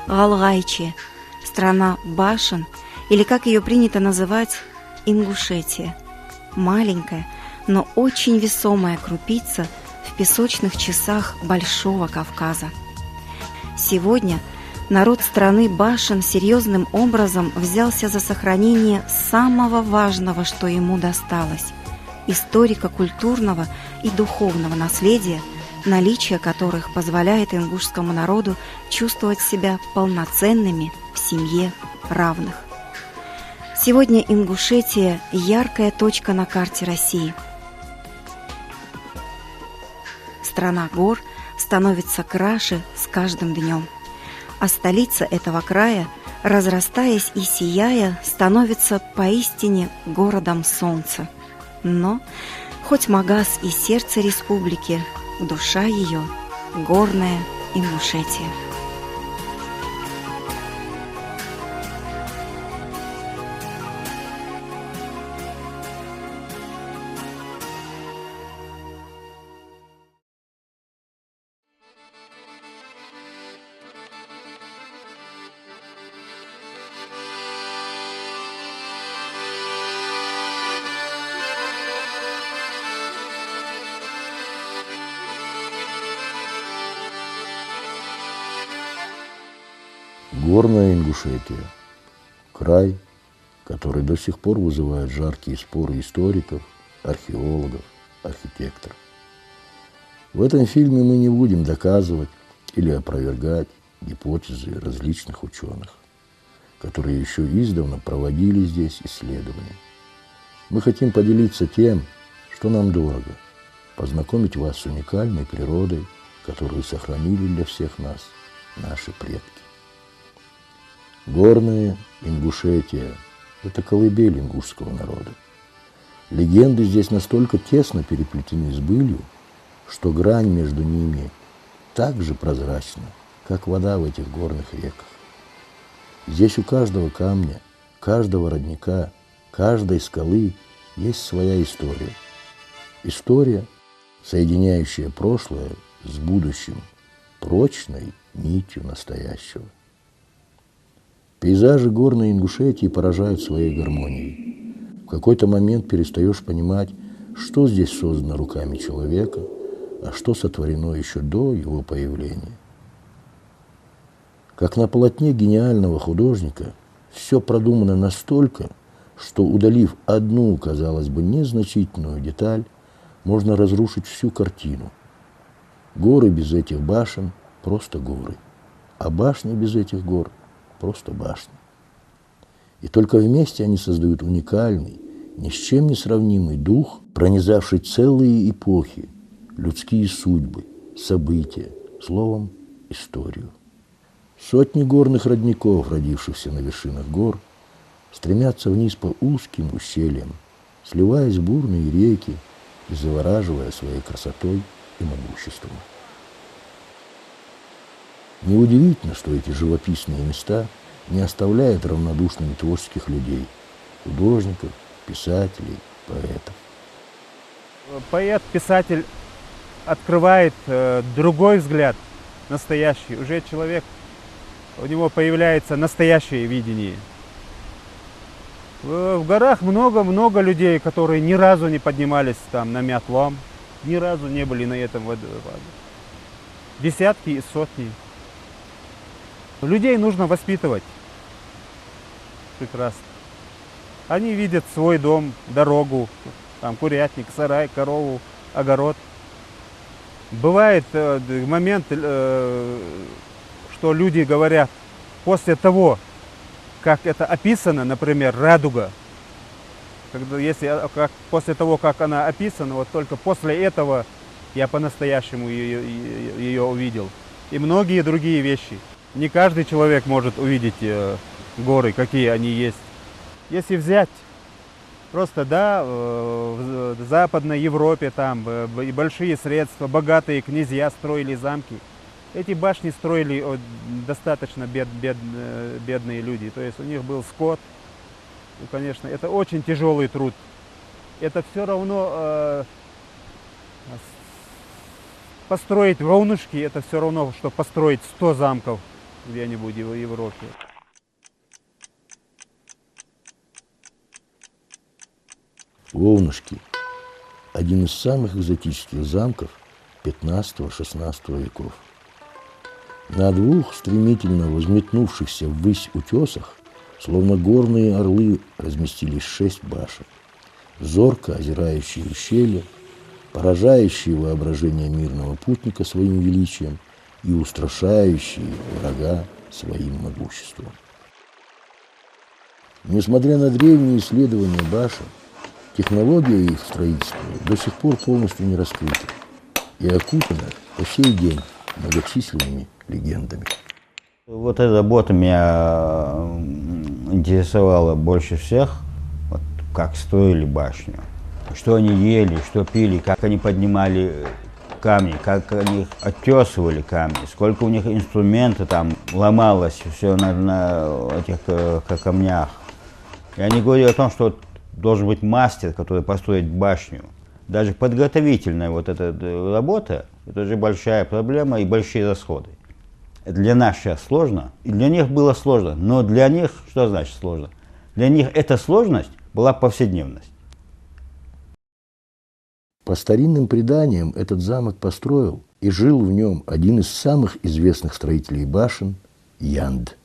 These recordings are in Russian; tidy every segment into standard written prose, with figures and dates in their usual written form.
Галгайчи, страна башен, или, как ее принято называть, Ингушетия. Маленькая, но очень весомая крупица в песочных часах Большого Кавказа. Сегодня народ страны башен серьезным образом взялся за сохранение самого важного, что ему досталось – историко-культурного и духовного наследия, наличие которых позволяет ингушскому народу чувствовать себя полноценными в семье равных. Сегодня Ингушетия – яркая точка на карте России. Страна гор становится краше с каждым днем, а столица этого края, разрастаясь и сияя, становится поистине городом солнца. Но, хоть Магаз и сердце республики, душа ее – горная Ингушетия. Горная Ингушетия – край, который до сих пор вызывает жаркие споры историков, археологов, архитекторов. В этом фильме мы не будем доказывать или опровергать гипотезы различных ученых, которые еще издавна проводили здесь исследования. Мы хотим поделиться тем, что нам дорого, познакомить вас с уникальной природой, которую сохранили для всех нас наши предки. Горная Ингушетия – это колыбель ингушского народа. Легенды здесь настолько тесно переплетены с былью, что грань между ними так же прозрачна, как вода в этих горных реках. Здесь у каждого камня, каждого родника, каждой скалы есть своя история. История, соединяющая прошлое с будущим, прочной нитью настоящего. Пейзажи горной Ингушетии поражают своей гармонией. В какой-то момент перестаешь понимать, что здесь создано руками человека, а что сотворено еще до его появления. Как на полотне гениального художника, все продумано настолько, что, удалив одну, казалось бы, незначительную деталь, можно разрушить всю картину. Горы без этих башен – просто горы, а башни без этих гор – просто башни. И только вместе они создают уникальный, ни с чем не сравнимый дух, пронизавший целые эпохи, людские судьбы, события, словом, историю. Сотни горных родников, родившихся на вершинах гор, стремятся вниз по узким ущельям, сливаясь в бурные реки и завораживая своей красотой и могуществом. Неудивительно, что эти живописные места не оставляют равнодушными творческих людей, художников, писателей, поэтов. Поэт, писатель открывает другой взгляд, настоящий. Уже человек, у него появляется настоящее видение. В горах много людей, которые ни разу не поднимались там на Мятлам, ни разу не были на этом водопаде. Десятки и сотни. Людей нужно воспитывать. Прекрасно. Они видят свой дом, дорогу, там курятник, сарай, корову, огород. Бывает момент, что люди говорят, после того, как это описано, например, радуга, после того, как она описана, вот только после этого я по-настоящему ее увидел. И многие другие вещи. Не каждый человек может увидеть горы, какие они есть. Если взять, просто да, в Западной Европе там большие средства, богатые князья строили замки. Эти башни строили достаточно бедные люди. То есть у них был скот. И, конечно, это очень тяжелый труд. Это все равно построить Ровнушки, это все равно, что построить 100 замков где-нибудь в Европе. Волнышки – один из самых экзотических замков XV-XVI веков. На двух стремительно взметнувшихся ввысь утесах, словно горные орлы, разместились 6 башен, зорко озирающие ущелья, поражающие воображение мирного путника своим величием и устрашающие врага своим могуществом. Несмотря на древние исследования башен, технология их строительства до сих пор полностью не раскрыта и окутана по сей день многочисленными легендами. Вот эта работа меня интересовала больше всех, вот как строили башню, что они ели, что пили, как они поднимали камни, как они оттесывали камни, сколько у них инструментов там ломалось все на этих камнях. И они говорили о том, что должен быть мастер, который построит башню. Даже подготовительная вот эта работа, это же большая проблема и большие расходы. Для нас сейчас сложно, и для них было сложно, но для них, что значит сложно? Для них эта сложность была повседневность. По старинным преданиям этот замок построил и жил в нем один из самых известных строителей башен – Янд.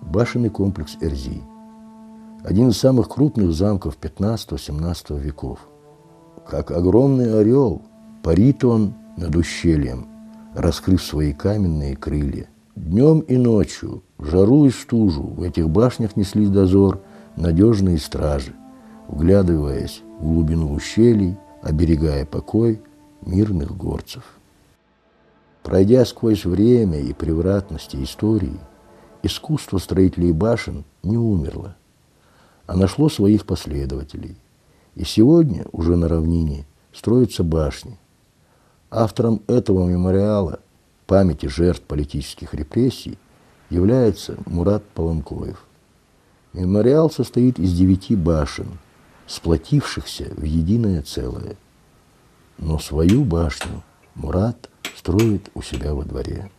Башенный комплекс Эрзи – один из самых крупных замков XV-XVII веков. Как огромный орел, парит он над ущельем, раскрыв свои каменные крылья. Днем и ночью, в жару и стужу, в этих башнях несли дозор надежные стражи, вглядываясь в глубину ущелий, оберегая покой мирных горцев. Пройдя сквозь время и превратности истории, искусство строителей башен не умерло, а нашло своих последователей. И сегодня уже на равнине строятся башни. Автором этого мемориала памяти жертв политических репрессий является Мурат Паланкоев. Мемориал состоит из 9 башен, сплотившихся в единое целое. Но свою башню Мурат строит у себя во дворе.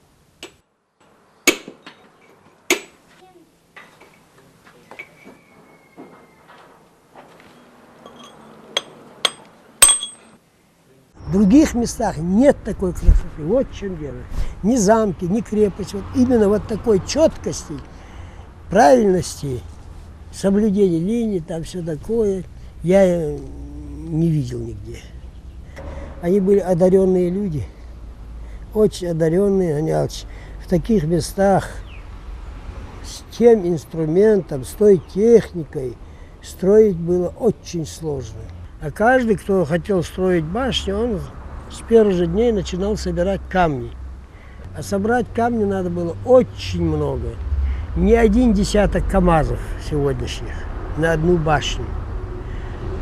В других местах нет такой красоты. Вот в чем дело. Ни замки, ни крепость. Вот именно вот такой четкости, правильности, соблюдения линий, там все такое, я не видел нигде. Они были одаренные люди, очень одаренные. Они в таких местах с тем инструментом, с той техникой строить было очень сложно. А каждый, кто хотел строить башню, он с первых же дней начинал собирать камни. А собрать камни надо было очень много. Не 1 десяток КАМАЗов сегодняшних на одну башню.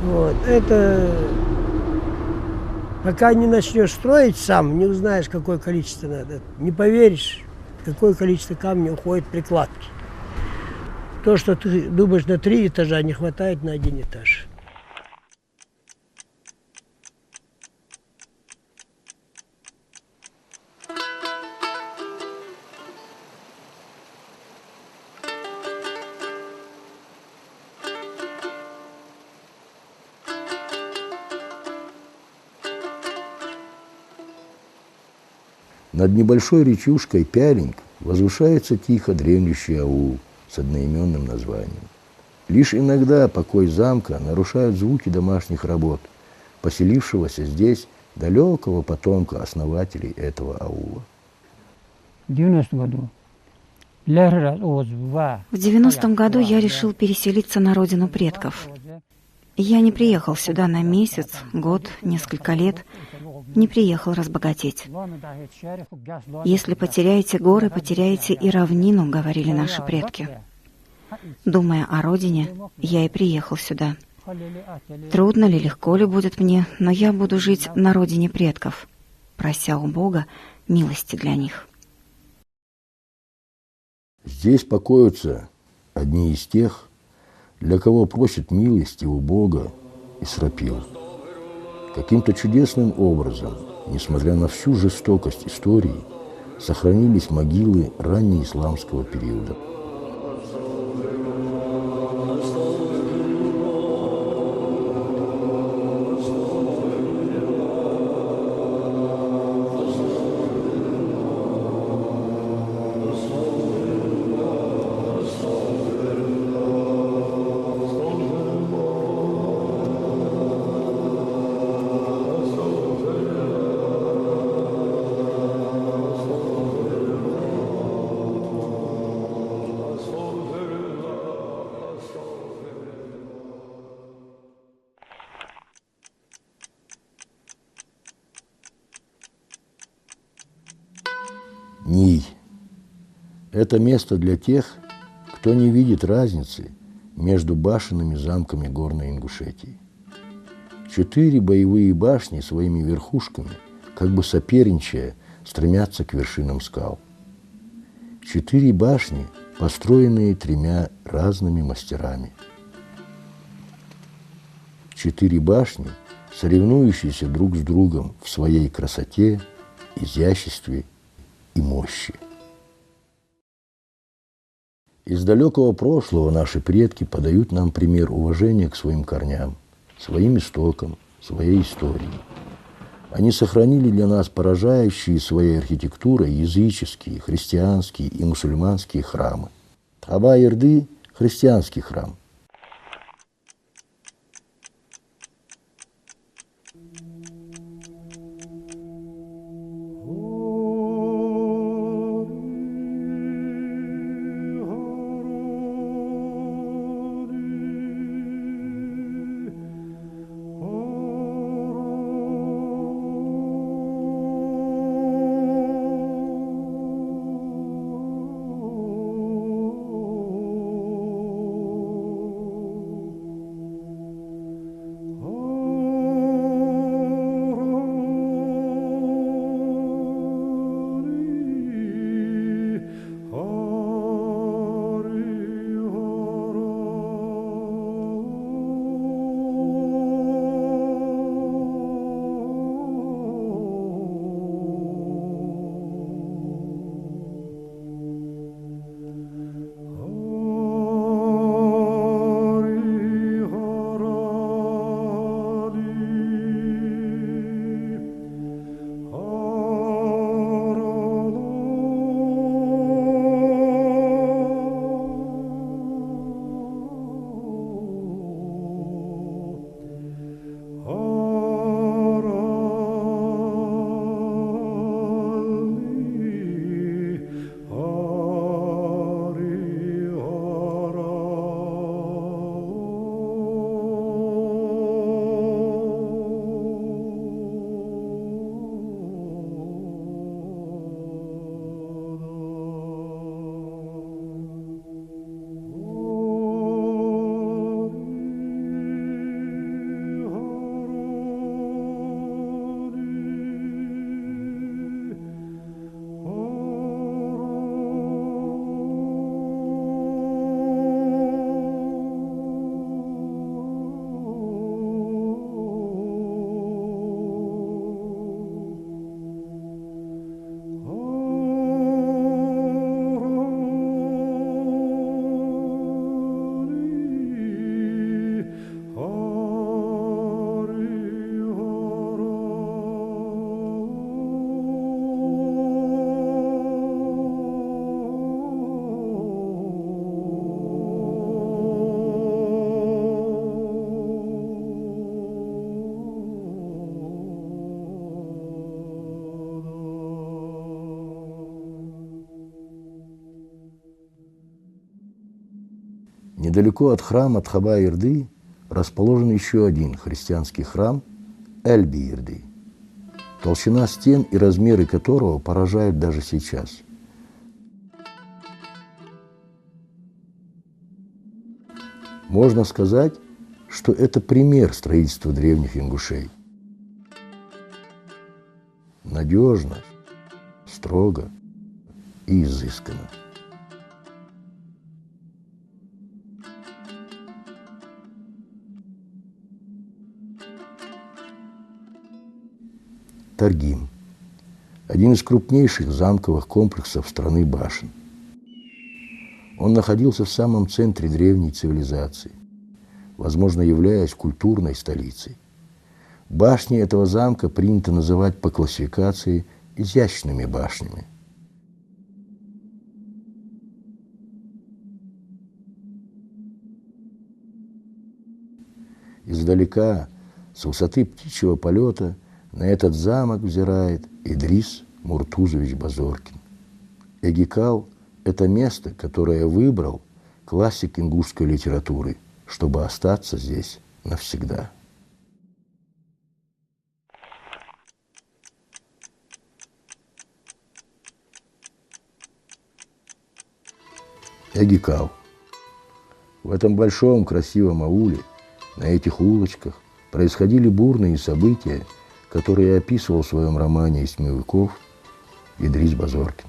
Вот. Это пока не начнешь строить сам, не узнаешь, какое количество надо. Не поверишь, какое количество камней уходит при кладке. То, что ты думаешь на 3 этажа, не хватает на 1 этаж. Над небольшой речушкой Пялинг возвышается тихо дремлющий аул с одноименным названием. Лишь иногда покой замка нарушают звуки домашних работ, поселившегося здесь далекого потомка основателей этого аула. В 90-м году я решил переселиться на родину предков. Я не приехал сюда на месяц, год, несколько лет. Не приехал разбогатеть. Если потеряете горы, потеряете и равнину, говорили наши предки. Думая о родине, я и приехал сюда. Трудно ли, легко ли будет мне, но я буду жить на родине предков, прося у Бога милости для них. Здесь покоятся одни из тех, для кого просят милости у Бога Исрапил. Каким-то чудесным образом, несмотря на всю жестокость истории, сохранились могилы раннеисламского периода. Ний – это место для тех, кто не видит разницы между башенными замками Горной Ингушетии. 4 боевые башни своими верхушками, как бы соперничая, стремятся к вершинам скал. 4 башни, построенные 3 разными мастерами. 4 башни, соревнующиеся друг с другом в своей красоте, изяществе и мощи. Из далекого прошлого наши предки подают нам пример уважения к своим корням, своим истокам, своей истории. Они сохранили для нас поражающие своей архитектурой языческие, христианские и мусульманские храмы. Тхаба-Ирды – христианский храм. Недалеко от храма Тхаба-Ирды расположен еще один христианский храм Эльби-Ирды, толщина стен и размеры которого поражают даже сейчас. Можно сказать, что это пример строительства древних ингушей. Надежно, строго и изысканно. Таргим – один из крупнейших замковых комплексов страны башен. Он находился в самом центре древней цивилизации, возможно, являясь культурной столицей. Башни этого замка принято называть по классификации изящными башнями. Издалека, с высоты птичьего полета, на этот замок взирает Идрис Муртузович Базоркин. Эгикал – это место, которое выбрал классик ингушской литературы, чтобы остаться здесь навсегда. Эгикал. В этом большом красивом ауле, на этих улочках, происходили бурные события, которые описывал в своем романе «Из 7 веков» Идрис Базоркин.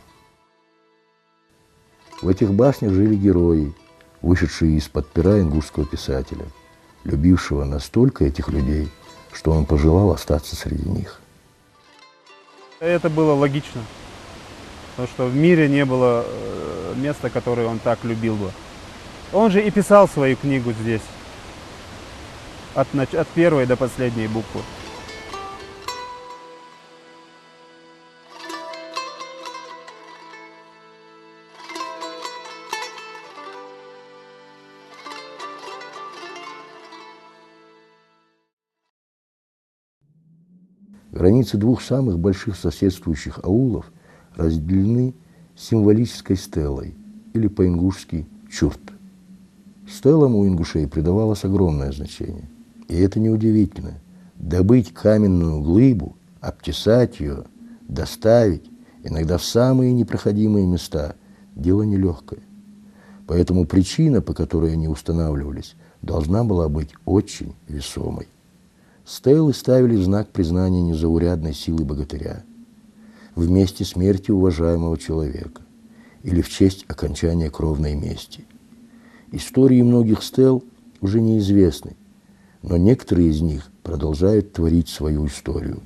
В этих башнях жили герои, вышедшие из-под пера ингушского писателя, любившего настолько этих людей, что он пожелал остаться среди них. Это было логично, потому что в мире не было места, которое он так любил бы. Он же и писал свою книгу здесь, от первой до последней буквы. Границы двух самых больших соседствующих аулов разделены символической стелой, или по-ингушски «чурт». Стелам у ингушей придавалось огромное значение. И это неудивительно. Добыть каменную глыбу, обтесать ее, доставить, иногда в самые непроходимые места – дело нелегкое. Поэтому причина, по которой они устанавливались, должна была быть очень весомой. Стелы ставили в знак признания незаурядной силы богатыря, в месте смерти уважаемого человека или в честь окончания кровной мести. Истории многих стел уже неизвестны, но некоторые из них продолжают творить свою историю.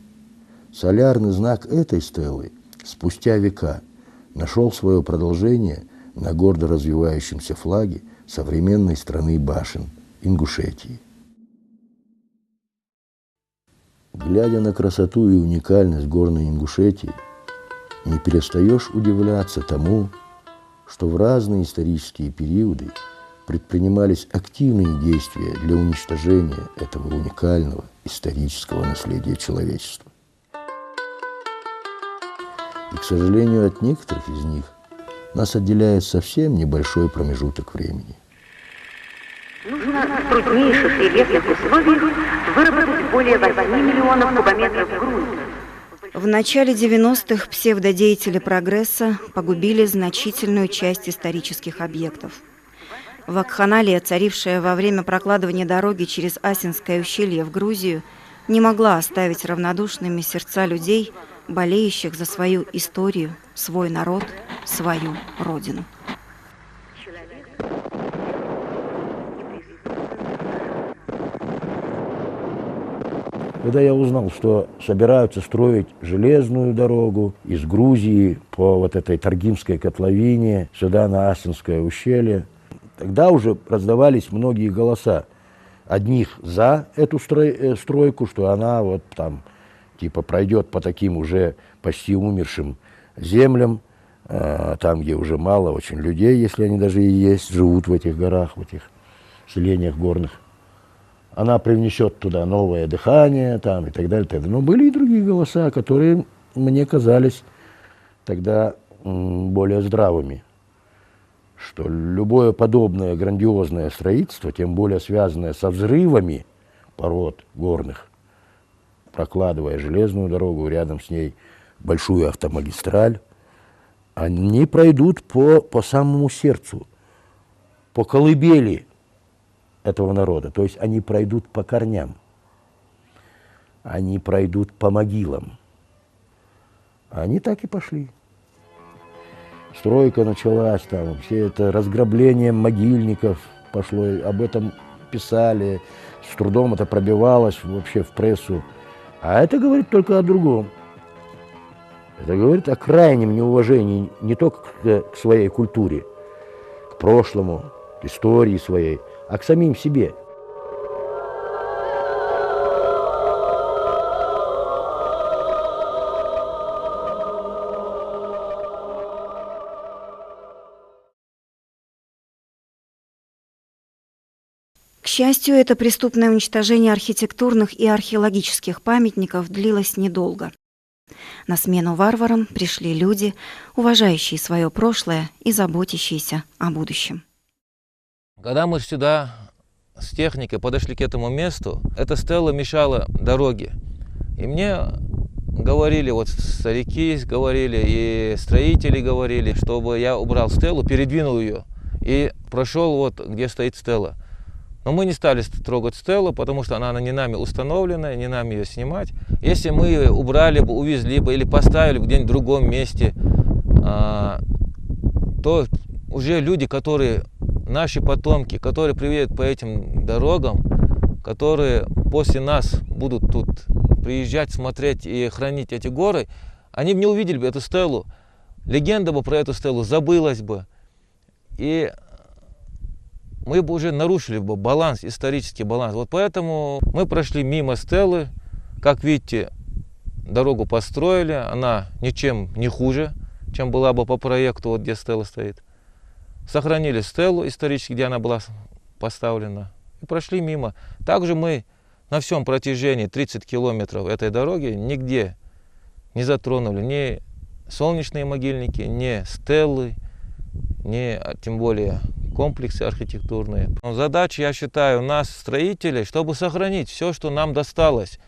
Солярный знак этой стелы спустя века нашел свое продолжение на гордо развивающемся флаге современной страны башен Ингушетии. Глядя на красоту и уникальность горной Ингушетии, не перестаешь удивляться тому, что в разные исторические периоды предпринимались активные действия для уничтожения этого уникального исторического наследия человечества. И, к сожалению, от некоторых из них нас отделяет совсем небольшой промежуток времени. Нужно в труднейших рельефных условиях выработать более 8 миллионов кубометров грунта. В начале 90-х псевдодеятели прогресса погубили значительную часть исторических объектов. Вакханалия, царившая во время прокладывания дороги через Асинское ущелье в Грузию, не могла оставить равнодушными сердца людей, болеющих за свою историю, свой народ, свою родину. Когда я узнал, что собираются строить железную дорогу из Грузии по вот этой Таргимской котловине сюда на Асинское ущелье, тогда уже раздавались многие голоса. Одних за эту стройку, что она вот там типа пройдет по таким уже почти умершим землям, там, где уже мало очень людей, если они даже и есть, живут в этих горах, в этих селениях горных. Она привнесет туда новое дыхание там, и так далее, так далее. Но были и другие голоса, которые мне казались тогда более здравыми. Что любое подобное грандиозное строительство, тем более связанное со взрывами пород горных, прокладывая железную дорогу, рядом с ней большую автомагистраль, они пройдут по самому сердцу, по колыбели этого народа. То есть они пройдут по корням, они пройдут по могилам. Они так и пошли. Стройка началась, там, все это разграбление могильников пошло, об этом писали, с трудом это пробивалось вообще в прессу. А это говорит только о другом. Это говорит о крайнем неуважении не только к своей культуре, к прошлому, к истории своей, а к самим себе. К счастью, это преступное уничтожение архитектурных и археологических памятников длилось недолго. На смену варварам пришли люди, уважающие свое прошлое и заботящиеся о будущем. Когда мы сюда с техникой подошли к этому месту, эта стела мешала дороге. И мне говорили, вот старики говорили, и строители говорили, чтобы я убрал стелу, передвинул ее и прошел вот, где стоит стела. Но мы не стали трогать стелу, потому что она не нами установлена, не нам ее снимать. Если мы ее убрали бы, увезли бы или поставили бы где-нибудь в другом месте, то уже люди, которые, наши потомки, которые приедут по этим дорогам, которые после нас будут тут приезжать, смотреть и хранить эти горы, они бы не увидели бы эту стелу. Легенда бы про эту стелу забылась бы. И мы бы уже нарушили бы баланс, исторический баланс. Вот поэтому мы прошли мимо стелы. Как видите, дорогу построили. Она ничем не хуже, чем была бы по проекту, вот где стела стоит. Сохранили стелу исторически, где она была поставлена. И прошли мимо. Также мы на всем протяжении 30 километров этой дороги нигде не затронули ни солнечные могильники, ни стелы, ни тем более комплексы архитектурные. Задача, я считаю, нас, строителей, чтобы сохранить все, что нам досталось,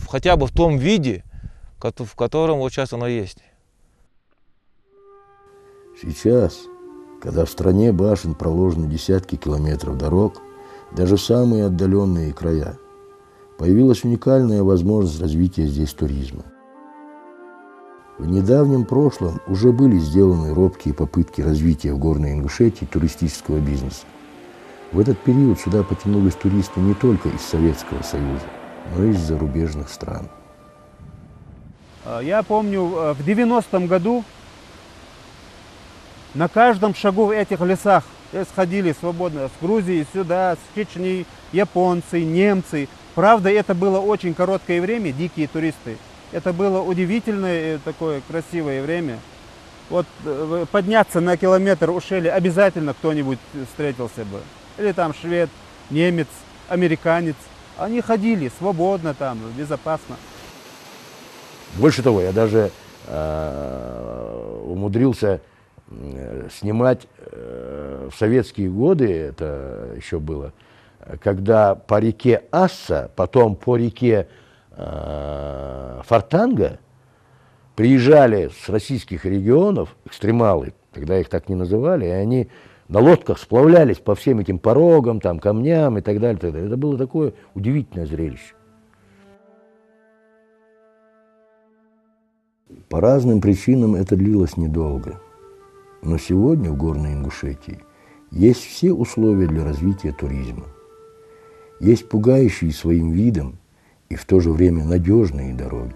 хотя бы в том виде, в котором вот сейчас оно есть. Сейчас, когда в стране башен проложены десятки километров дорог, даже в самые отдаленные края, появилась уникальная возможность развития здесь туризма. В недавнем прошлом уже были сделаны робкие попытки развития в Горной Ингушетии туристического бизнеса. В этот период сюда потянулись туристы не только из Советского Союза, но и из зарубежных стран. Я помню, в 90-м году на каждом шагу в этих лесах сходили свободно с Грузии сюда, с Чечни, японцы, немцы. Правда, это было очень короткое время, дикие туристы. Это было удивительное такое красивое время. Вот подняться на километр ушели, обязательно кто-нибудь встретился бы. Или там швед, немец, американец. Они ходили свободно там, безопасно. Больше того, я даже умудрился снимать в советские годы, это еще было, когда по реке Асса, потом по реке Фортанга приезжали с российских регионов экстремалы, тогда их так не называли, и они на лодках сплавлялись по всем этим порогам, там, камням и так далее, так далее. Это было такое удивительное зрелище. По разным причинам это длилось недолго. Но сегодня в Горной Ингушетии есть все условия для развития туризма. Есть пугающие своим видом и в то же время надежные дороги.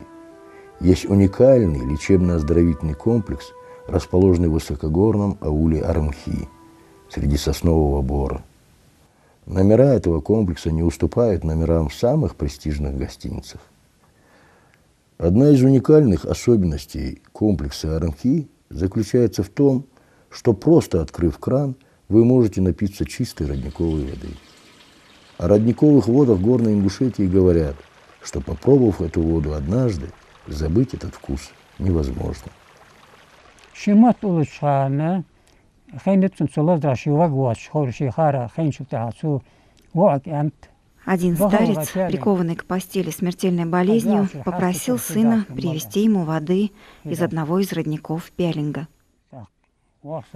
Есть уникальный лечебно-оздоровительный комплекс, расположенный в высокогорном ауле Армхи, среди соснового бора. Номера этого комплекса не уступают номерам в самых престижных гостиницах. Одна из уникальных особенностей комплекса Армхи заключается в том, что просто открыв кран, вы можете напиться чистой родниковой воды. О родниковых водах Горной Ингушетии говорят, что, попробовав эту воду однажды, забыть этот вкус невозможно. Один старец, прикованный к постели смертельной болезнью, попросил сына привезти ему воды из одного из родников Пялинга.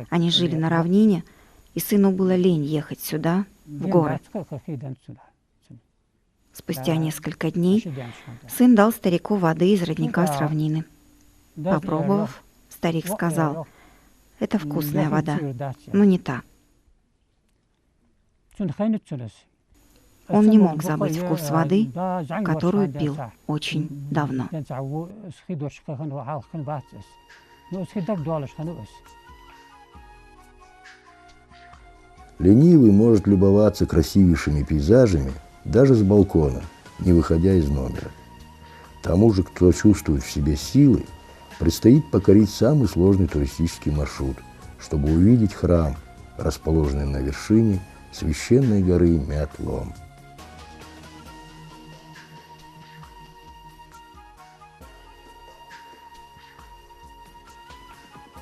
Они жили на равнине, и сыну было лень ехать сюда, в город. Спустя несколько дней сын дал старику воды из родника с равнины. Попробовав, старик сказал: «Это вкусная вода, но не та». Он не мог забыть вкус воды, которую пил очень давно. Ленивый может любоваться красивейшими пейзажами даже с балкона, не выходя из номера. Тому же, кто чувствует в себе силы, предстоит покорить самый сложный туристический маршрут, чтобы увидеть храм, расположенный на вершине священной горы Мят-Лом.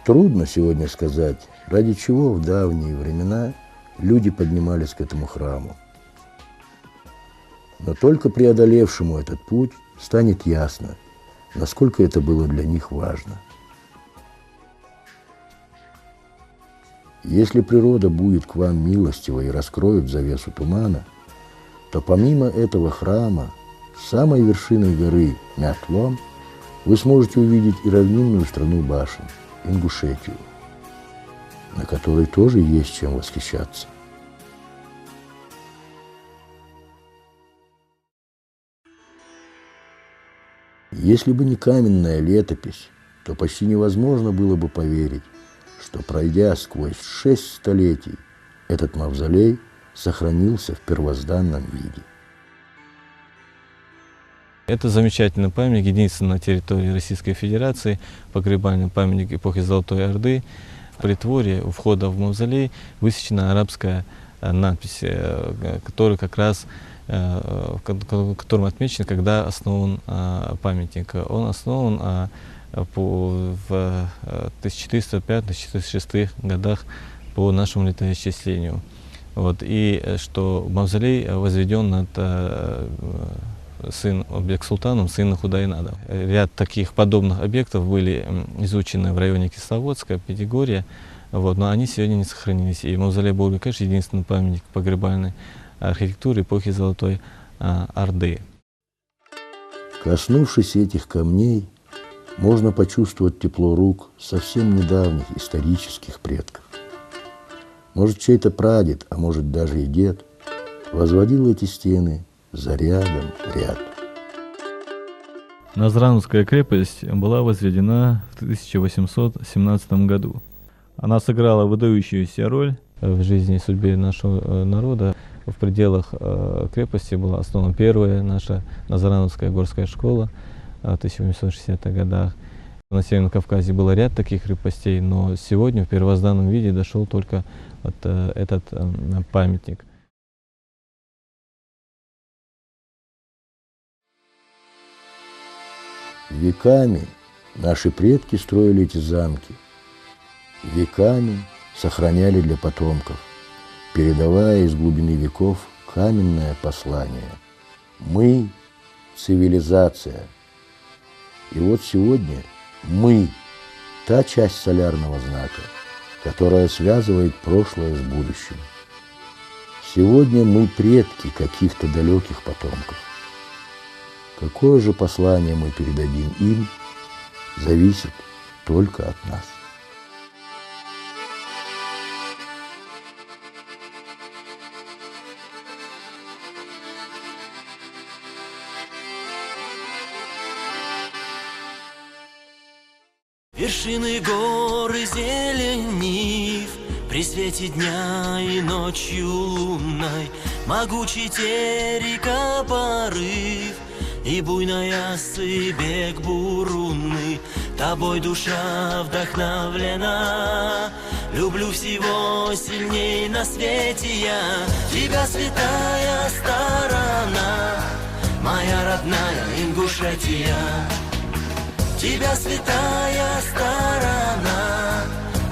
Трудно сегодня сказать, ради чего в давние времена люди поднимались к этому храму. Но только преодолевшему этот путь станет ясно, насколько это было для них важно. Если природа будет к вам милостива и раскроет завесу тумана, то помимо этого храма, с самой вершины горы Мят-Лом, вы сможете увидеть и равнинную страну башен, Ингушетию, на которой тоже есть чем восхищаться. Если бы не каменная летопись, то почти невозможно было бы поверить, что, пройдя сквозь 6 столетий, этот мавзолей сохранился в первозданном виде. Это замечательный памятник, единственный на территории Российской Федерации, погребальный памятник эпохи Золотой Орды. В притворе у входа в мавзолей высечена арабская надпись, которая как раз, в котором отмечено, когда основан памятник. Он основан в 1405-1406 годах по нашему летоисчислению. Вот, и что мавзолей возведен над Бек-Султаном, сыном Худайнада. Ряд таких подобных объектов были изучены в районе Кисловодска, Пятигорья, вот, но они сегодня не сохранились. И мавзолей Булгакеш — единственный памятник погребальной архитектуры эпохи Золотой Орды. Коснувшись этих камней, можно почувствовать тепло рук совсем недавних исторических предков. Может, чей-то прадед, а может даже и дед, возводил эти стены за рядом ряд. Назранутская крепость была возведена в 1817 году. Она сыграла выдающуюся роль в жизни и судьбе нашего народа. В пределах крепости была основана первая наша Назранутская горская школа в 1860-х годах. На Северном Кавказе был ряд таких крепостей, но сегодня в первозданном виде дошел только вот этот памятник. Веками наши предки строили эти замки, веками сохраняли для потомков, передавая из глубины веков каменное послание. Мы – цивилизация. И вот сегодня мы – та часть солярного знака, которая связывает прошлое с будущим. Сегодня мы предки каких-то далеких потомков. Какое же послание мы передадим им, зависит только от нас. Вершины горы зелень нив, при свете дня и ночью лунной, могучий терека порыв и буйная бег бурунный. Тобой душа вдохновлена, люблю всего сильней на свете я. Тебя, святая сторона, моя родная Ингушетия. Тебя, святая сторона,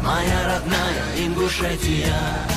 моя родная Ингушетия.